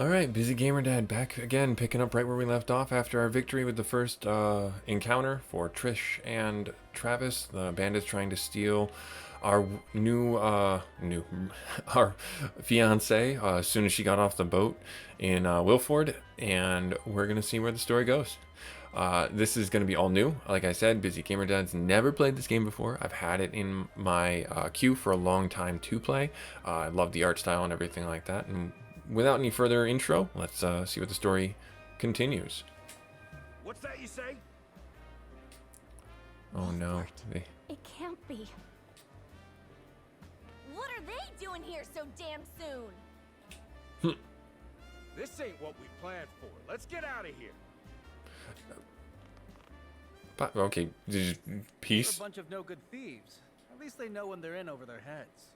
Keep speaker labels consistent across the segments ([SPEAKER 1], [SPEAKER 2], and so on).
[SPEAKER 1] Alright, Busy Gamer Dad back again, picking up right where we left off after our victory with the first encounter for Trish and Travis. The bandits trying to steal our our fiance as soon as she got off the boat in Wilford, and we're gonna see where the story goes. This is going to be all new. Like I said, Busy Gamer Dad's never played this game before. I've had it in my queue for a long time to play. I love the art style and everything like that. And without any further intro, let's see what the story continues.
[SPEAKER 2] What's that you say?
[SPEAKER 1] Oh no.
[SPEAKER 3] It can't be.
[SPEAKER 4] What are they doing here so damn soon?
[SPEAKER 2] This ain't what we planned for. Let's get out of here.
[SPEAKER 1] Okay, peace.
[SPEAKER 5] They're a bunch of no good thieves. At least they know when they're in over their heads.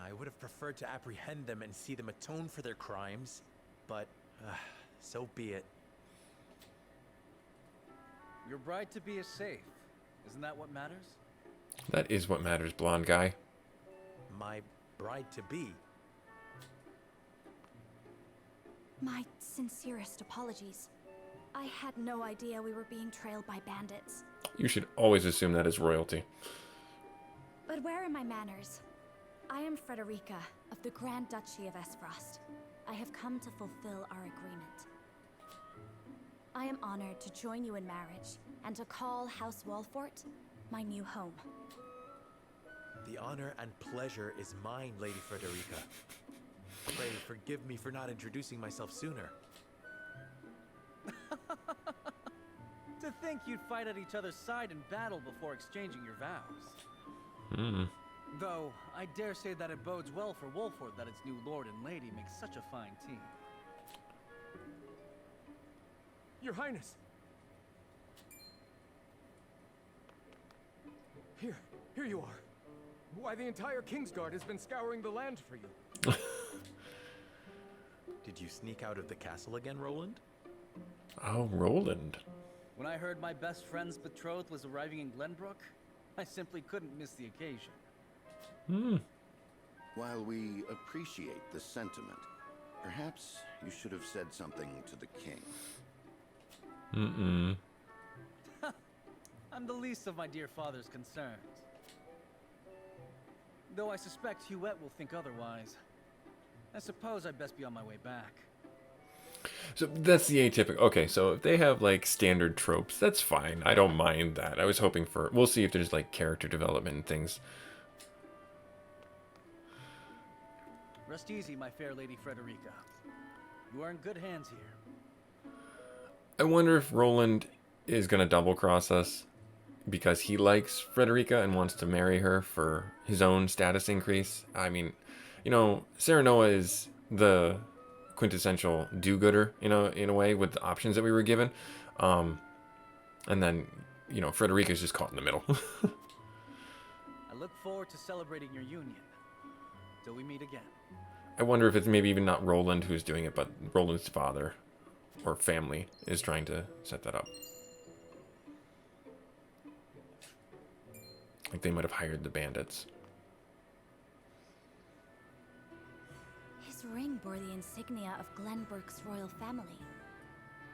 [SPEAKER 6] I would have preferred to apprehend them and see them atone for their crimes, but so be it.
[SPEAKER 5] Your bride-to-be is safe. Isn't that what matters?
[SPEAKER 1] That is what matters, blonde guy.
[SPEAKER 6] My bride-to-be.
[SPEAKER 3] My sincerest apologies. I had no idea we were being trailed by bandits.
[SPEAKER 1] You should always assume that is royalty.
[SPEAKER 3] But where are my manners? I am Frederica of the Grand Duchy of Esfrost. I have come to fulfill our agreement. I am honored to join you in marriage and to call House Walfort my new home.
[SPEAKER 6] The honor and pleasure is mine, Lady Frederica. Pray forgive me for not introducing myself sooner.
[SPEAKER 5] To think you'd fight at each other's side in battle before exchanging your vows. Though, I dare say that it bodes well for Wolford that its new lord and lady make such a fine team.
[SPEAKER 2] Your Highness. Here you are. Why, the entire Kingsguard has been scouring the land for you.
[SPEAKER 6] Did you sneak out of the castle again, Roland?
[SPEAKER 1] Oh, Roland.
[SPEAKER 5] When I heard my best friend's betrothed was arriving in Glenbrook, I simply couldn't miss the occasion.
[SPEAKER 7] While we appreciate the sentiment, perhaps you should have said something to the king.
[SPEAKER 5] I'm the least of my dear father's concerns. Though I suspect Huette will think otherwise. I suppose I'd best be on my way back.
[SPEAKER 1] So that's the atypical. Okay, so if they have like standard tropes, that's fine. I don't mind that. I was hoping for. We'll see if there's like character development and things.
[SPEAKER 5] Rest easy, my fair Lady Frederica. You are in good hands here.
[SPEAKER 1] I wonder if Roland is gonna double cross us because he likes Frederica and wants to marry her for his own status increase. I mean, you know, Serenoa is the quintessential do-gooder, you know, in a way, with the options that we were given. And then, you know, Frederica's just caught in the middle.
[SPEAKER 5] I look forward to celebrating your union. Till we meet again.
[SPEAKER 1] I wonder if it's maybe even not Roland who's doing it, but Roland's father or family is trying to set that up. Like they might have hired the bandits.
[SPEAKER 3] His ring bore the insignia of Glenbrook's royal family.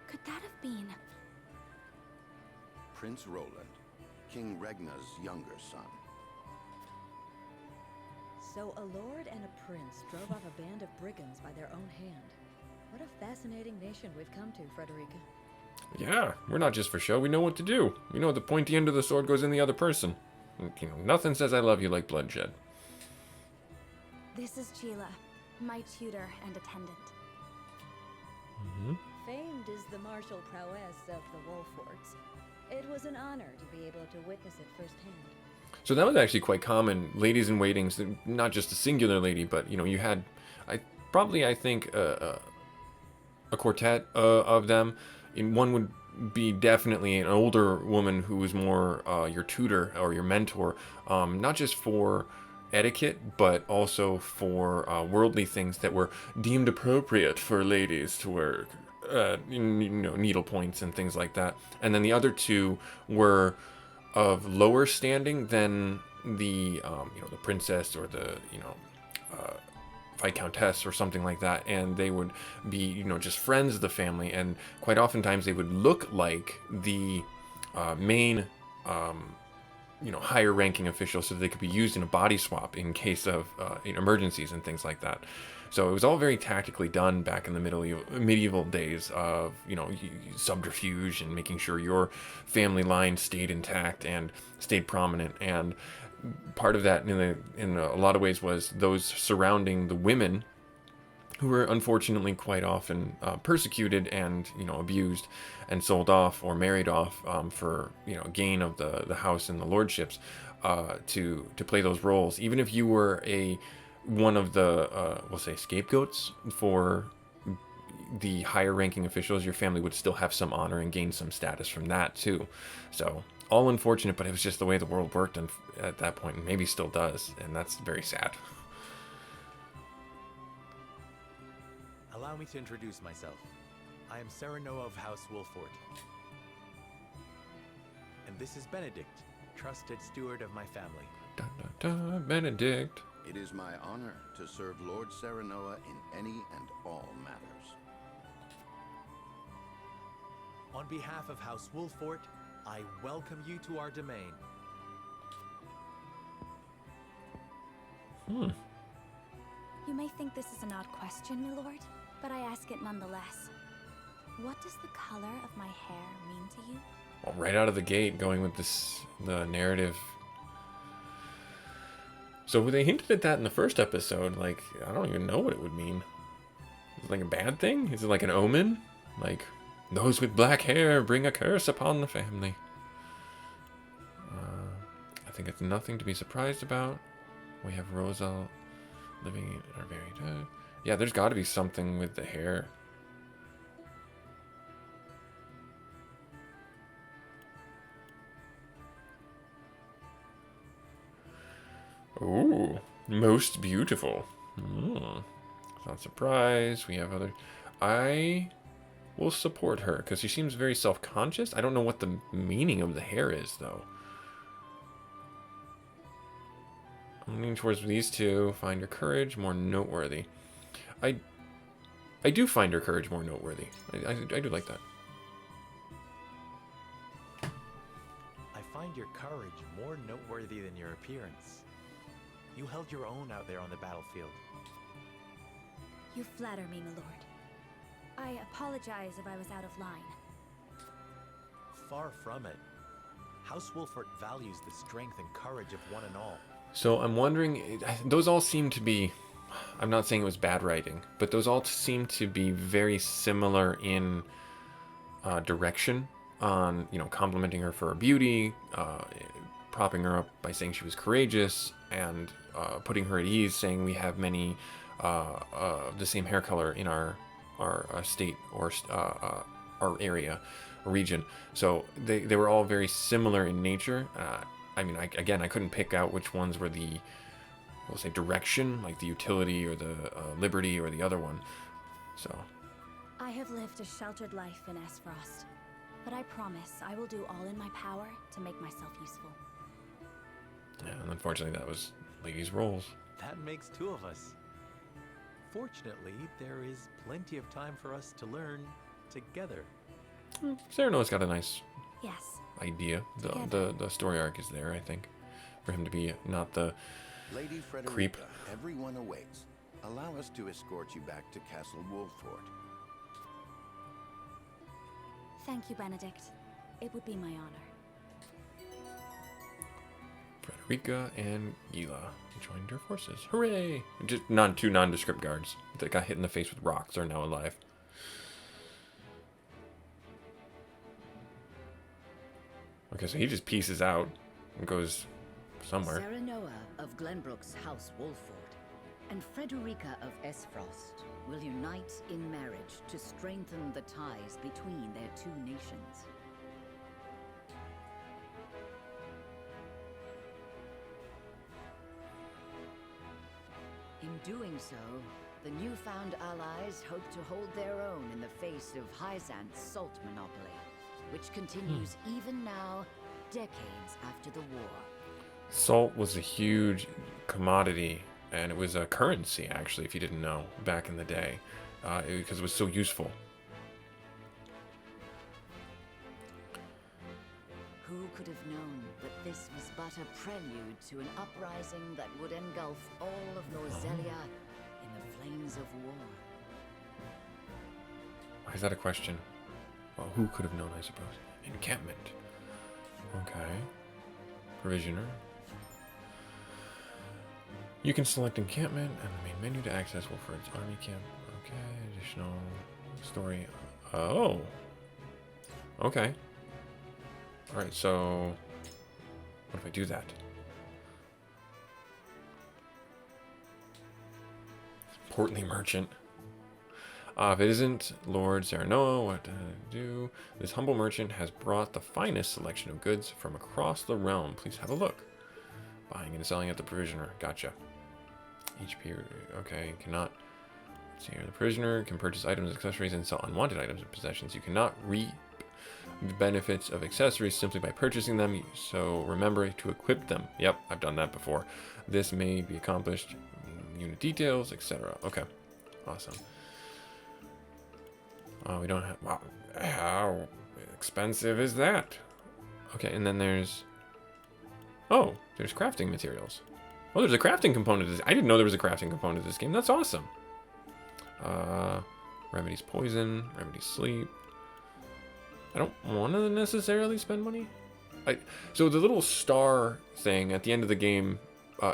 [SPEAKER 3] Could that have been...
[SPEAKER 7] Prince Roland, King Regna's younger son.
[SPEAKER 8] So a lord and a prince drove off a band of brigands by their own hand. What a fascinating nation we've come to, Frederica.
[SPEAKER 1] Yeah, we're not just for show. We know what to do. We know the pointy end of the sword goes in the other person. You know, nothing says I love you like bloodshed.
[SPEAKER 3] This is Sheila, my tutor and attendant.
[SPEAKER 8] Famed is the martial prowess of the Wolfords. It was an honor to be able to witness it firsthand.
[SPEAKER 1] So that was actually quite common. Ladies in waitings, not just a singular lady, but, you know, you had, I think, a quartet of them. And one would be definitely an older woman who was more your tutor or your mentor, not just for etiquette, but also for worldly things that were deemed appropriate for ladies to wear, you know, needle points and things like that. And then the other two were of lower standing than the, you know, the princess or the, you know, viscountess or something like that, and they would be, just friends of the family, and quite oftentimes they would look like the main, higher ranking officials, so they could be used in a body swap in case of emergencies and things like that. So it was all very tactically done back in the medieval days of, subterfuge and making sure your family line stayed intact and stayed prominent. And part of that in a lot of ways was those surrounding the women, who were unfortunately quite often persecuted and abused and sold off or married off for gain of the house and the lordships, to play those roles. Even if you were one of the we'll say scapegoats for the higher ranking officials, your family would still have some honor and gain some status from that too. So all unfortunate, but it was just the way the world worked at that point, and maybe still does, and that's very sad.
[SPEAKER 6] Allow me to introduce myself. I am Serenoa of House Wolford. And this is Benedict, trusted steward of my family.
[SPEAKER 1] Da, da, da, Benedict.
[SPEAKER 7] It is my honor to serve Lord Serenoa in any and all matters.
[SPEAKER 6] On behalf of House Wolford, I welcome you to our domain.
[SPEAKER 3] You may think this is an odd question, my lord, but I ask it nonetheless. What does the color of my hair mean to you?
[SPEAKER 1] Well, right out of the gate, going with the narrative. So they hinted at that in the first episode. Like, I don't even know what it would mean. Is it like a bad thing? Is it like an omen? Like, those with black hair bring a curse upon the family. I think it's nothing to be surprised about. We have Rosa living in our very day. Yeah, there's got to be something with the hair. Ooh, most beautiful. Not surprised. We have other. I will support her because she seems very self-conscious. I don't know what the meaning of the hair is, though. I'm leaning towards these two. Find her courage more noteworthy. I do find her courage more noteworthy. I do like that.
[SPEAKER 6] I find your courage more noteworthy than your appearance. You held your own out there on the battlefield.
[SPEAKER 3] You flatter me, my lord. I apologize if I was out of line.
[SPEAKER 6] Far from it. House Wolford values the strength and courage of one and all.
[SPEAKER 1] So I'm wondering, those all seem to be, I'm not saying it was bad writing, but those all seem to be very similar in direction on, complimenting her for her beauty, propping her up by saying she was courageous, and putting her at ease, saying we have many the same hair color in our state or our area or region. So they were all very similar in nature. I mean, I couldn't pick out which ones were the, we'll say, direction, like the utility or the liberty or the other one. So.
[SPEAKER 3] I have lived a sheltered life in Esfrost, but I promise I will do all in my power to make myself useful.
[SPEAKER 1] Yeah, and unfortunately that was ladies' roles.
[SPEAKER 6] That makes two of us. Fortunately, there is plenty of time for us to learn together.
[SPEAKER 1] Serenoa's got a nice
[SPEAKER 3] Yes.
[SPEAKER 1] idea. The story arc is there, I think, for him to be not the
[SPEAKER 7] Lady Frederica,
[SPEAKER 1] creep.
[SPEAKER 7] everyone awaits. Allow us to escort you back to Castle Wolford.
[SPEAKER 3] Thank you, Benedict. It would be my honor.
[SPEAKER 1] Frederica and Gila joined their forces. Hooray! Just two nondescript guards that got hit in the face with rocks are now alive. Okay, so he just pieces out and goes somewhere.
[SPEAKER 9] Serenoa of Glenbrook's House Wolford and Frederica of Esfrost will unite in marriage to strengthen the ties between their two nations. In doing so, the newfound allies hope to hold their own in the face of Hyzant's salt monopoly, which continues even now, decades after the war.
[SPEAKER 1] Salt was a huge commodity and it was a currency, actually, if you didn't know, back in the day, because it was so useful.
[SPEAKER 9] Who could have known that this was but a prelude to an uprising that would engulf all of Norzelia in the flames of war?
[SPEAKER 1] Why is that a question? Well, who could have known, I suppose? Encampment. Okay. Provisioner. You can select encampment and the main menu to access Wolford's army camp. Okay, additional story. Oh. Okay. Alright, so what if I do that? Portly merchant. If it isn't Lord Serenoa, what to do? This humble merchant has brought the finest selection of goods from across the realm. Please have a look. Buying and selling at the provisioner. Gotcha. Each period. Okay, cannot. Let's see here. The prisoner can purchase items, accessories, and sell unwanted items and possessions. You cannot reap the benefits of accessories simply by purchasing them, so remember to equip them. Yep, I've done that before. This may be accomplished. Unit details, etc. Okay, awesome. We don't have. Wow, how expensive is that? Okay, and then there's. Oh, there's crafting materials. Oh, there's a crafting component to this. I didn't know there was a crafting component to this game. That's awesome. Remedies poison, remedies sleep. I don't want to necessarily spend money. So the little star thing at the end of the game,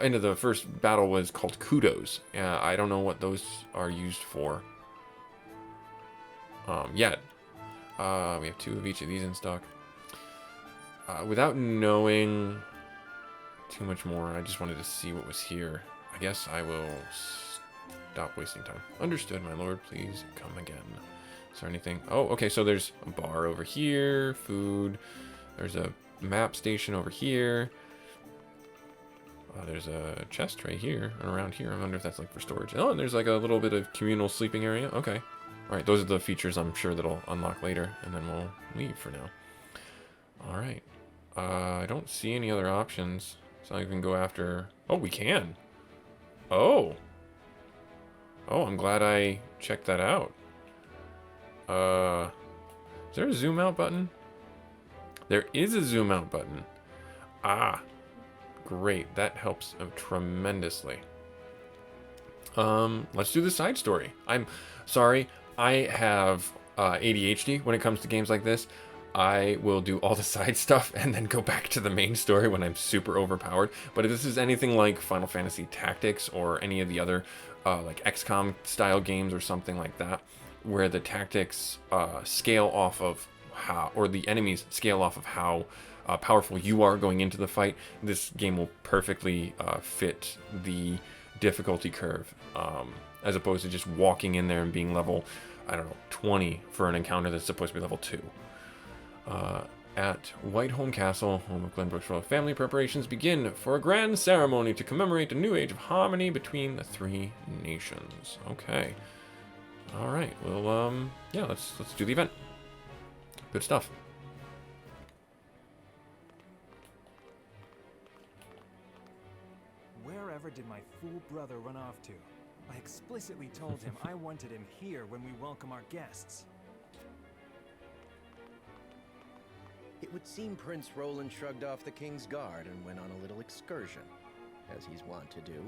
[SPEAKER 1] end of the first battle was called kudos. I don't know what those are used for. Yet. We have 2 of each of these in stock. Without knowing too much more, I just wanted to see what was here. I guess I will stop wasting time. Understood, my lord. Please come again. Is there anything? Oh, okay, so there's a bar over here, food. There's a map station over here. There's a chest right here and around here. I wonder if that's like for storage. Oh, and there's like a little bit of communal sleeping area. Okay. All right, those are the features I'm sure that'll unlock later, and then we'll leave for now. All right. I don't see any other options, so I can go after... Oh, we can. Oh. Oh, I'm glad I checked that out. Is there a zoom out button? There is a zoom out button. Ah, great. That helps tremendously. Let's do the side story. I'm sorry. I have ADHD when it comes to games like this. I will do all the side stuff and then go back to the main story when I'm super overpowered. But if this is anything like Final Fantasy Tactics or any of the other like XCOM style games or something like that, where the tactics scale off of how, or the enemies scale off of how powerful you are going into the fight, this game will perfectly fit the difficulty curve, as opposed to just walking in there and being level, I don't know, 20 for an encounter that's supposed to be level 2. At Whiteholm Castle, home of Glenbrook's royal family, preparations begin for a grand ceremony to commemorate the new age of harmony between the 3 nations. Okay. All right. Well, yeah, let's do the event. Good stuff.
[SPEAKER 2] Wherever did my fool brother run off to? I explicitly told him I wanted him here when we welcome our guests.
[SPEAKER 10] It would seem Prince Roland shrugged off the King's Guard and went on a little excursion, as he's wont to do.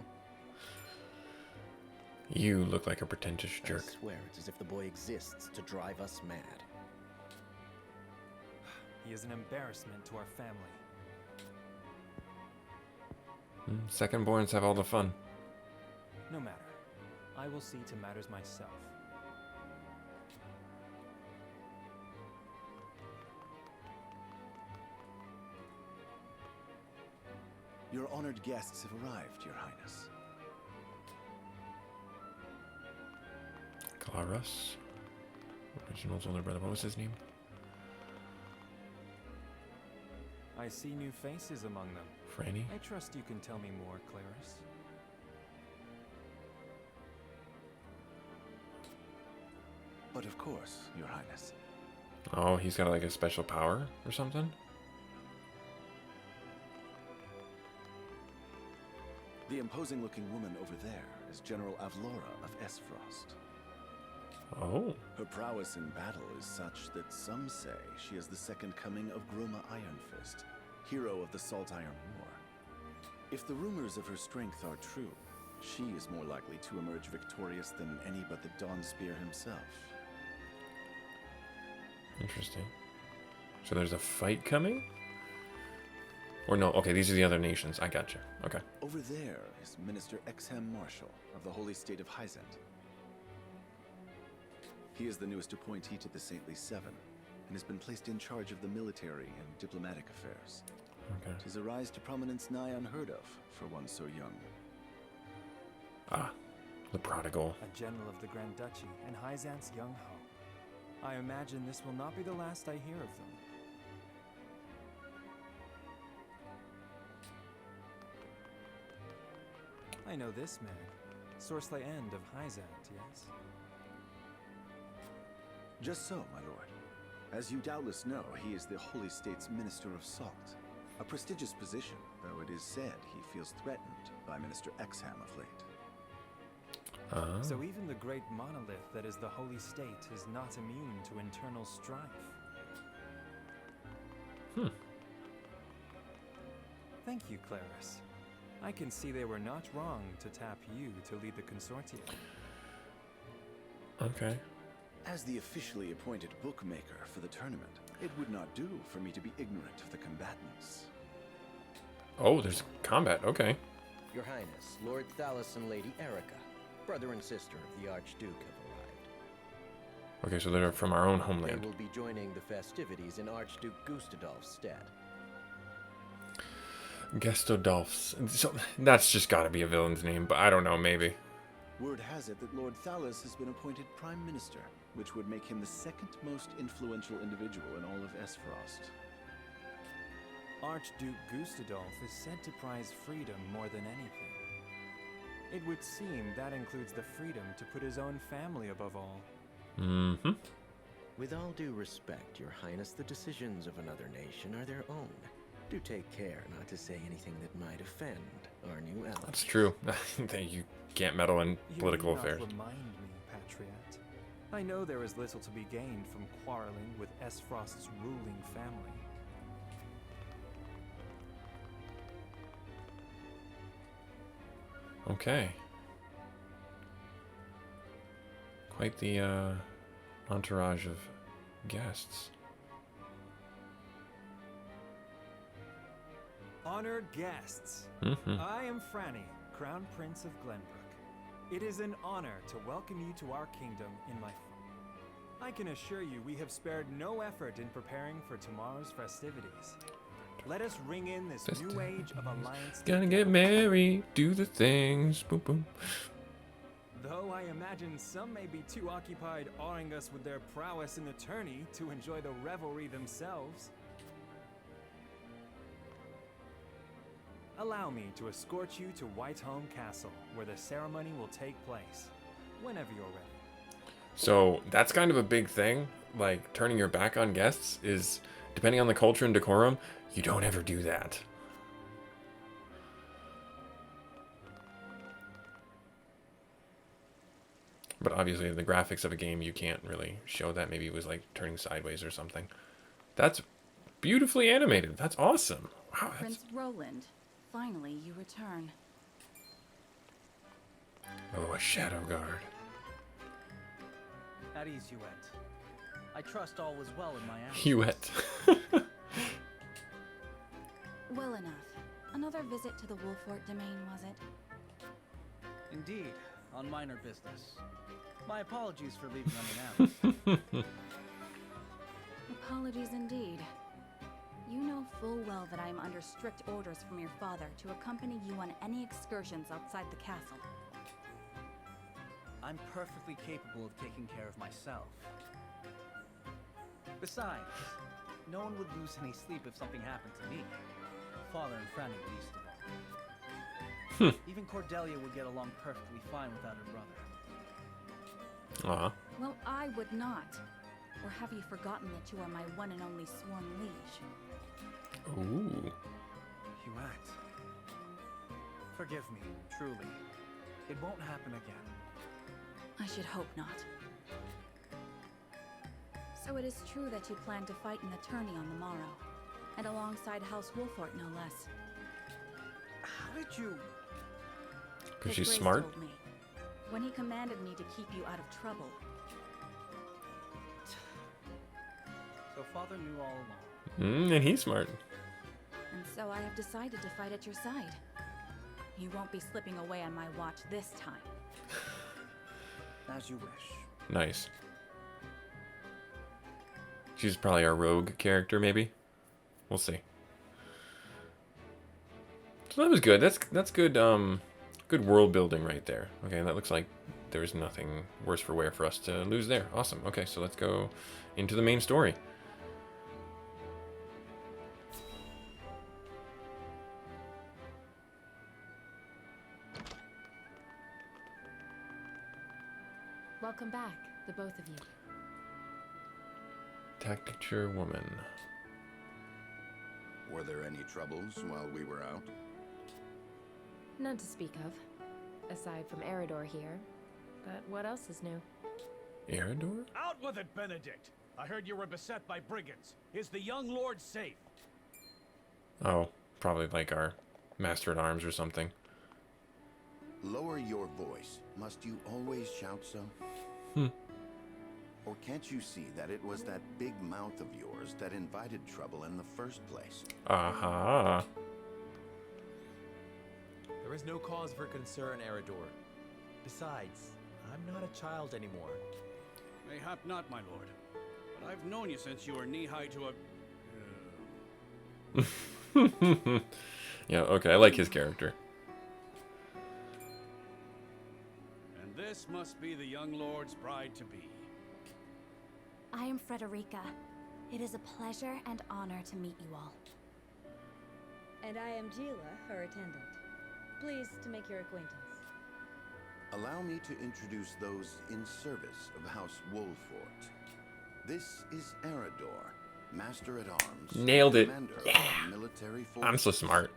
[SPEAKER 1] You look like a pretentious jerk.
[SPEAKER 10] I swear it's as if the boy exists to drive us mad.
[SPEAKER 2] He is an embarrassment to our family.
[SPEAKER 1] Second-borns have all the fun.
[SPEAKER 2] No matter. I will see to matters myself.
[SPEAKER 7] Your honored guests have arrived, Your Highness.
[SPEAKER 1] Clarus. Original's older brother. What was his name?
[SPEAKER 2] I see new faces among them.
[SPEAKER 1] Franny?
[SPEAKER 2] I trust you can tell me more, Claris.
[SPEAKER 7] But of course, Your Highness.
[SPEAKER 1] Oh, he's got like a special power or something?
[SPEAKER 7] The
[SPEAKER 11] The imposing-looking woman over there is General Avlora of Esfrost.
[SPEAKER 1] Oh.
[SPEAKER 11] Her prowess in battle is such that some say she is the second coming of Groma Ironfist, hero of the Salt Iron War. If the rumors of her strength are true, she is more likely to emerge victorious than any but the Dawnspear himself.
[SPEAKER 1] Interesting. So there's a fight coming? Or no, okay, these are the other nations. I gotcha. Okay.
[SPEAKER 11] Over there is Minister Exham Marshal of the Holy State of Hyzant. He is the newest appointee to the Saintly Seven, and has been placed in charge of the military and diplomatic affairs.
[SPEAKER 1] Okay.
[SPEAKER 11] 'Tis a rise to prominence nigh unheard of for one so young.
[SPEAKER 1] Ah, the prodigal.
[SPEAKER 2] A general of the Grand Duchy and Hyzant's young hope. I imagine this will not be the last I hear of them. I know this man, Sorsley End of Hyzant, yes?
[SPEAKER 11] Just so, my lord. As you doubtless know, he is the Holy State's Minister of Salt. A prestigious position, though it is said he feels threatened by Minister Exham of late.
[SPEAKER 2] So even the great monolith that is the Holy State is not immune to internal strife. Thank you, Claris. I can see they were not wrong to tap you to lead the consortium.
[SPEAKER 1] Okay.
[SPEAKER 11] As the officially appointed bookmaker for the tournament, it would not do for me to be ignorant of the combatants.
[SPEAKER 1] Oh, there's combat. Okay.
[SPEAKER 10] Your Highness, Lord Thalos and Lady Erica, brother and sister of the Archduke, have arrived.
[SPEAKER 1] Okay, so they're from our own
[SPEAKER 10] They
[SPEAKER 1] homeland.
[SPEAKER 10] will be joining the festivities in Archduke Gustadolf's stead.
[SPEAKER 1] Gestodolfs. So that's just got to be a villain's name, but I don't know. Maybe.
[SPEAKER 11] Word has it that Lord Thalos has been appointed Prime Minister, which would make him the second most influential individual in all of Esfrost.
[SPEAKER 2] Archduke Gustadolf is said to prize freedom more than anything. It would seem that includes the freedom to put his own family above all.
[SPEAKER 1] Mm-hmm.
[SPEAKER 10] With all due respect, Your Highness, the decisions of another nation are their own. Do take care not to say anything that might offend our new ally.
[SPEAKER 1] That's true. You can't meddle in political
[SPEAKER 2] You need
[SPEAKER 1] affairs.
[SPEAKER 2] not remind me, Patriot. I know there is little to be gained from quarreling with Esfrost's ruling family.
[SPEAKER 1] Okay. Quite the entourage of guests.
[SPEAKER 2] Honored guests, I am Franny, Crown Prince of Glenbrook. It is an honor to welcome you to our kingdom in my I can assure you we have spared no effort in preparing for tomorrow's festivities. Let us ring in this new age of alliance.
[SPEAKER 1] Gonna get married, do the things, boom boom.
[SPEAKER 2] Though I imagine some may be too occupied awing us with their prowess in the tourney to enjoy the revelry themselves. Allow me to escort you to Whitehome Castle, where the ceremony will take place, whenever you're ready.
[SPEAKER 1] So that's kind of a big thing. Like turning your back on guests is, depending on the culture and decorum, you don't ever do that. But obviously, the graphics of a game, you can't really show that. Maybe it was like turning sideways or something. That's beautifully animated. That's awesome. Wow. That's...
[SPEAKER 3] Prince Roland, finally you return.
[SPEAKER 1] Oh, a shadow guard.
[SPEAKER 5] At ease, Huet. I trust all was well in my absence.
[SPEAKER 1] Huet.
[SPEAKER 3] Well enough. Another visit to the Wolfort domain, was it?
[SPEAKER 5] Indeed, on minor business. My apologies for leaving unannounced.
[SPEAKER 3] Apologies indeed. You know full well that I am under strict orders from your father to accompany you on any excursions outside the castle.
[SPEAKER 5] I'm perfectly capable of taking care of myself. Besides, no one would lose any sleep if something happened to me. Father and Franny least of all. Even Cordelia would get along perfectly fine without her brother.
[SPEAKER 3] Well, I would not. Or have you forgotten that you are my one and only sworn liege?
[SPEAKER 1] Ooh.
[SPEAKER 5] Huet. Forgive me, truly. It won't happen again.
[SPEAKER 3] I should hope not. So it is true that you plan to fight in the tourney on the morrow, and alongside House Wolfort, no less.
[SPEAKER 5] How did you...
[SPEAKER 1] Because
[SPEAKER 3] His
[SPEAKER 1] she's
[SPEAKER 3] Grace
[SPEAKER 1] smart.
[SPEAKER 3] told me, when he commanded me to keep you out of trouble.
[SPEAKER 5] So Father knew all along.
[SPEAKER 1] And he's smart.
[SPEAKER 3] And so I have decided to fight at your side. You won't be slipping away on my watch this time.
[SPEAKER 5] As you wish.
[SPEAKER 1] Nice. She's probably our rogue character, maybe. We'll see. So that was good. That's good. Good world building right there. Okay, that looks like there's nothing worse for wear for us to lose there. Awesome. Okay, so let's go into the main story.
[SPEAKER 12] Welcome back, the both of you.
[SPEAKER 1] Tacture woman.
[SPEAKER 7] Were there any troubles while we were out?
[SPEAKER 12] None to speak of, aside from Eridor here. But what else is new?
[SPEAKER 1] Eridor?
[SPEAKER 13] Out with it, Benedict! I heard you were beset by brigands. Is the young lord safe?
[SPEAKER 1] Oh, probably like our master at arms or something.
[SPEAKER 7] Lower your voice. Must you always shout so? Or can't you see that it was that big mouth of yours that invited trouble in the first place?
[SPEAKER 1] Aha.
[SPEAKER 6] There is no cause for concern, Eridor. Besides, I'm not a child anymore.
[SPEAKER 13] Mayhap not, my lord. But I've known you since you were knee-high to a...
[SPEAKER 1] Yeah, okay, I like his character.
[SPEAKER 13] And this must be the young lord's bride-to-be.
[SPEAKER 3] I am Frederica. It is a pleasure and honor to meet you all.
[SPEAKER 8] And I am Gila, her attendant. Pleased to make your acquaintance.
[SPEAKER 7] Allow me to introduce those in service of House Wolfort. This is Eridor, Master at Arms.
[SPEAKER 1] Nailed it.
[SPEAKER 7] Commander of
[SPEAKER 1] Yeah.
[SPEAKER 7] our military forces.
[SPEAKER 1] I'm so smart.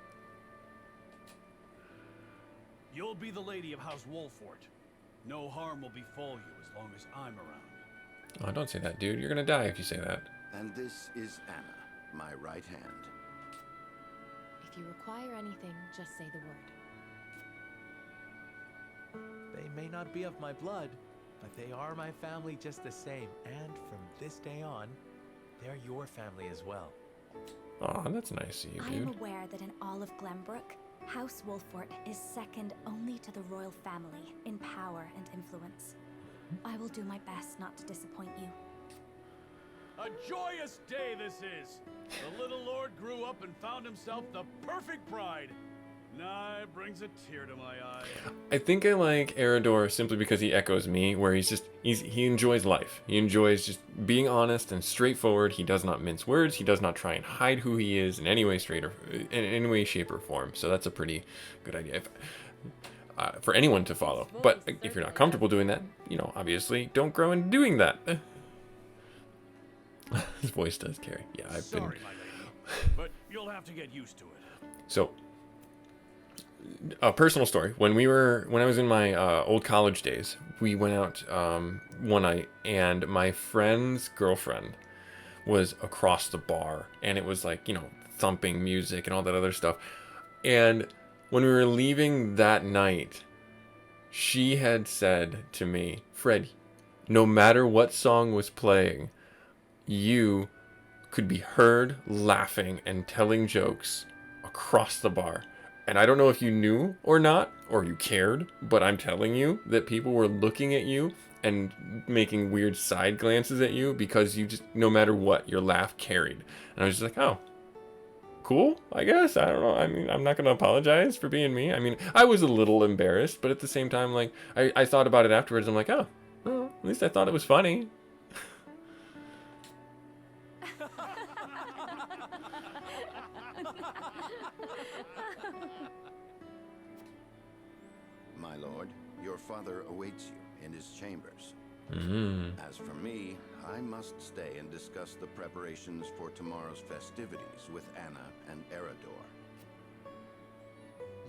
[SPEAKER 13] You'll be the lady of House Wolfort. No harm will befall you as long as I'm around.
[SPEAKER 1] Oh, don't say that, dude. You're gonna die if you say that.
[SPEAKER 7] And this is Anna, my right hand.
[SPEAKER 12] If you require anything, just say the word.
[SPEAKER 6] They may not be of my blood, but they are my family just the same. And from this day on, they're your family as well.
[SPEAKER 1] Oh, that's nice of you,
[SPEAKER 3] I am
[SPEAKER 1] dude.
[SPEAKER 3] aware that in all of Glenbrook, House Wolfort is second only to the royal family in power and influence. I will do my best not to disappoint you.
[SPEAKER 13] A joyous day this is! The little lord grew up and found himself the perfect bride. Nigh brings a tear to my eye.
[SPEAKER 1] I think I like Eridor simply because he echoes me, where he enjoys life. He enjoys just being honest and straightforward. He does not mince words. He does not try and hide who he is in any way, shape, or form. So that's a pretty good idea for anyone to follow. But if you're not comfortable doing that, obviously don't grow into doing that. His voice does carry. Yeah,
[SPEAKER 13] Sorry, my lady, but you'll have to get used to it.
[SPEAKER 1] So, a personal story. When I was in my old college days, we went out one night, and my friend's girlfriend was across the bar, and it was like, thumping music and all that other stuff. And when we were leaving that night, she had said to me, Fred, no matter what song was playing, you could be heard laughing and telling jokes across the bar. And I don't know if you knew or not, or you cared, but I'm telling you that people were looking at you and making weird side glances at you because you just, no matter what, your laugh carried. And I was just like, oh, cool, I guess. I don't know. I mean, I'm not going to apologize for being me. I mean, I was a little embarrassed, but at the same time, like, I thought about it afterwards. I'm like, oh, well, at least I thought it was funny.
[SPEAKER 7] My lord, your father awaits you in his chambers. As for me, I must stay and discuss the preparations for tomorrow's festivities with Anna and Eridor.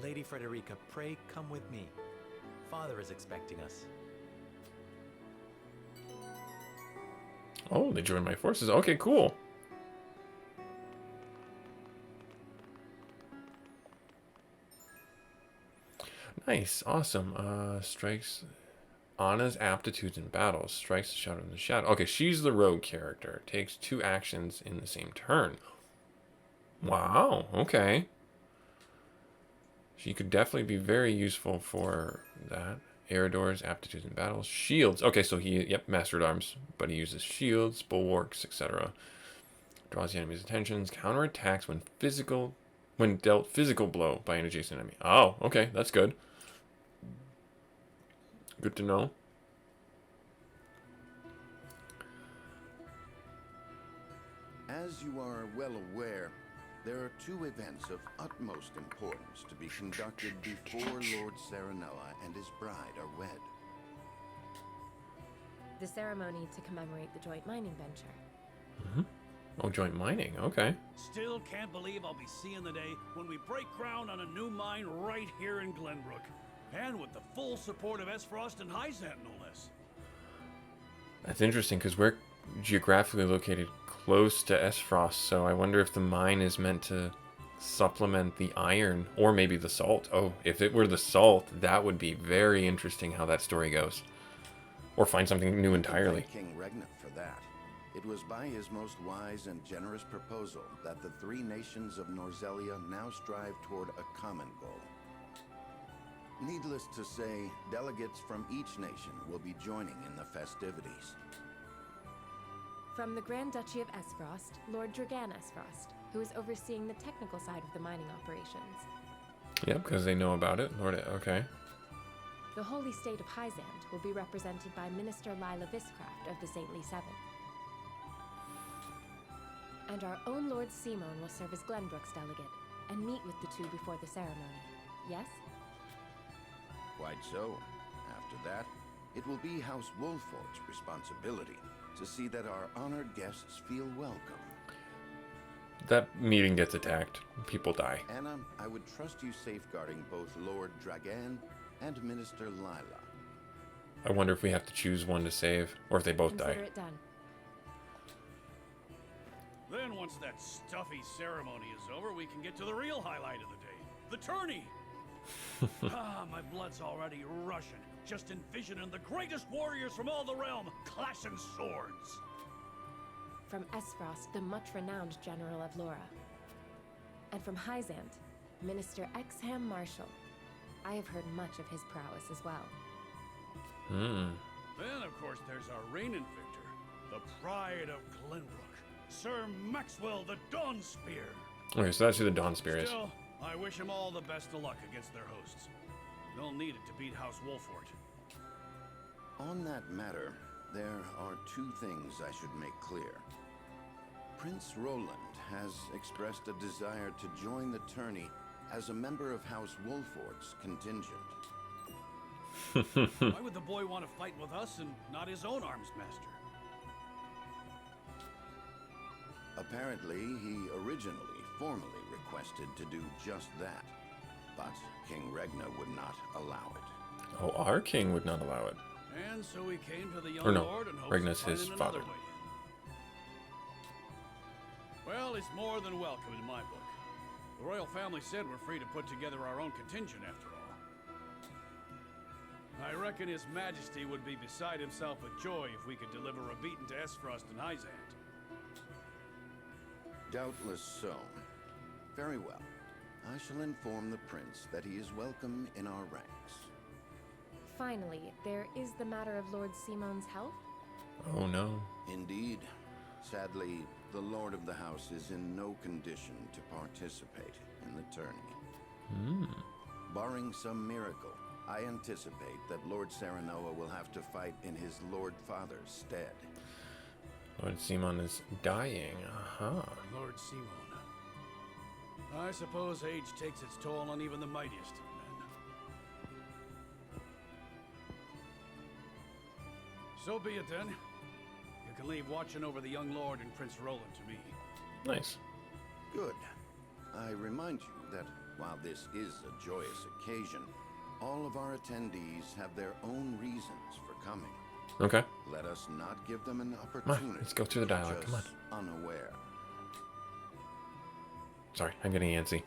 [SPEAKER 6] Lady Frederica, pray come with me. Father is expecting us.
[SPEAKER 1] Oh, they joined my forces. Okay, cool. Nice, awesome. Strikes Anna's aptitudes in battle. Strikes the shadow in the shadow. Okay, she's the rogue character. Takes 2 actions in the same turn. Wow, okay. She could definitely be very useful for that. Eridor's aptitudes in battles. Shields. Okay, so he, yep, Master at Arms. But he uses shields, bulwarks, etc. Draws the enemy's attentions. Counterattacks when dealt physical blow by an adjacent enemy. Oh, okay, that's good. Good to know.
[SPEAKER 7] As you are well aware, there are 2 events of utmost importance to be conducted before Lord Serenella and his bride are wed.
[SPEAKER 12] The ceremony to commemorate the joint mining venture.
[SPEAKER 1] Mm-hmm. Oh, joint mining. Okay.
[SPEAKER 13] Still can't believe I'll be seeing the day when we break ground on a new mine right here in Glenbrook. And with the full support of Esfrost and Hyzant, no less.
[SPEAKER 1] That's interesting because we're geographically located close to Esfrost, so I wonder if the mine is meant to supplement the iron or maybe the salt. Oh, if it were the salt, that would be very interesting how that story goes. Or find something new entirely.
[SPEAKER 7] King Regna for that. It was by his most wise and generous proposal that the 3 nations of Norzelia now strive toward a common goal. Needless to say, delegates from each nation will be joining in the festivities.
[SPEAKER 12] From the Grand Duchy of Esfrost, Lord Dragan Esfrost, who is overseeing the technical side of the mining operations.
[SPEAKER 1] Yep, because they know about it. Okay.
[SPEAKER 12] The Holy State of Hyzant will be represented by Minister Lila Viscraft of the Saintly Seven. And our own Lord Simon will serve as Glenbrook's delegate and meet with the 2 before the ceremony. Yes?
[SPEAKER 7] Quite so. After that, it will be House Wolfort's responsibility to see that our honored guests feel welcome.
[SPEAKER 1] That meeting gets attacked. People die.
[SPEAKER 7] Anna, I would trust you safeguarding both Lord Dragan and Minister Lila.
[SPEAKER 1] I wonder if we have to choose one to save, or if they both die.
[SPEAKER 12] Consider it done.
[SPEAKER 13] Then once that stuffy ceremony is over, we can get to the real highlight of the day. The tourney! My blood's already rushing. Just envisioning the greatest warriors from all the realm clashing swords.
[SPEAKER 12] From Esfrost, the much-renowned General of Laura. And from Hyzant, Minister Exham Marshall. I have heard much of his prowess as well.
[SPEAKER 13] Then, of course, there's our reigning victor, the pride of Glenbrook, Sir Maxwell the Dawnspear.
[SPEAKER 1] Okay, so that's who the Dawnspear is.
[SPEAKER 13] Still, I wish him all the best of luck against their hosts. They'll need it to beat House Wolfort.
[SPEAKER 7] On that matter, there are 2 things I should make clear. Prince Roland has expressed a desire to join the tourney as a member of House Wolfort's contingent.
[SPEAKER 13] Why would the boy want to fight with us and not his own arms master?
[SPEAKER 7] Apparently, he originally formally requested to do just that, but King Regna would not allow it.
[SPEAKER 1] Oh, our king would not allow it.
[SPEAKER 13] And so he came to the young
[SPEAKER 1] Or no,
[SPEAKER 13] lord and hopes
[SPEAKER 1] Regna's
[SPEAKER 13] to find
[SPEAKER 1] his
[SPEAKER 13] another
[SPEAKER 1] father.
[SPEAKER 13] way in. Well, it's more than welcome in my book. The royal family said we're free to put together our own contingent after all. I reckon His Majesty would be beside himself with joy if we could deliver a beating to Esfrost and Hyzant.
[SPEAKER 7] Doubtless so. Very well. I shall inform the prince that he is welcome in our ranks.
[SPEAKER 12] Finally, there is the matter of Lord Simon's health.
[SPEAKER 1] Oh no.
[SPEAKER 7] Indeed. Sadly, the Lord of the House is in no condition to participate in the tourney. Barring some miracle, I anticipate that Lord Serenoa will have to fight in his Lord Father's stead.
[SPEAKER 1] Lord Simon is dying.
[SPEAKER 13] Lord Simon. I suppose age takes its toll on even the mightiest of men. So be it then. You can leave watching over the young lord and Prince Roland to me.
[SPEAKER 1] Nice.
[SPEAKER 7] Good. I remind you that While this is a joyous occasion, all of our attendees have their own reasons for coming.
[SPEAKER 1] Okay.
[SPEAKER 7] Let us not give them an opportunity.
[SPEAKER 1] Come on, let's go through the dialogue. Come on.
[SPEAKER 7] Unaware.
[SPEAKER 1] Sorry, I'm getting antsy.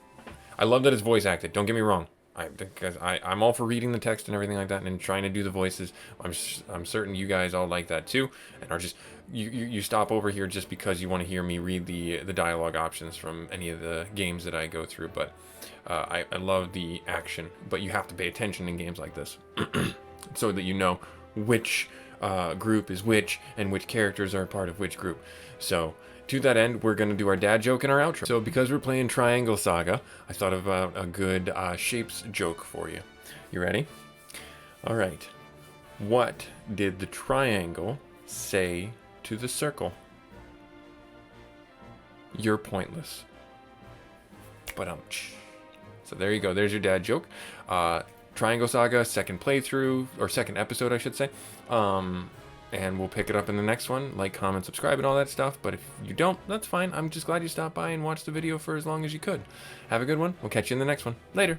[SPEAKER 1] I love that it's voice acted. Don't get me wrong. Because I'm all for reading the text and everything like that and trying to do the voices. I'm certain you guys all like that too, and are just you stop over here just because you want to hear me read the dialogue options from any of the games that I go through. But I love the action, but you have to pay attention in games like this so that you know which group is which and which characters are a part of which group. So to that end, we're going to do our dad joke and our outro. So because we're playing Triangle Saga, I thought about a good shapes joke for you. You ready? All right. What did the triangle say to the circle? You're pointless. But so there you go. There's your dad joke. Triangle Saga, second playthrough, or second episode, I should say. And we'll pick it up in the next one. Like, comment, subscribe, and all that stuff. But if you don't, that's fine. I'm just glad you stopped by and watched the video for as long as you could. Have a good one. We'll catch you in the next one. Later.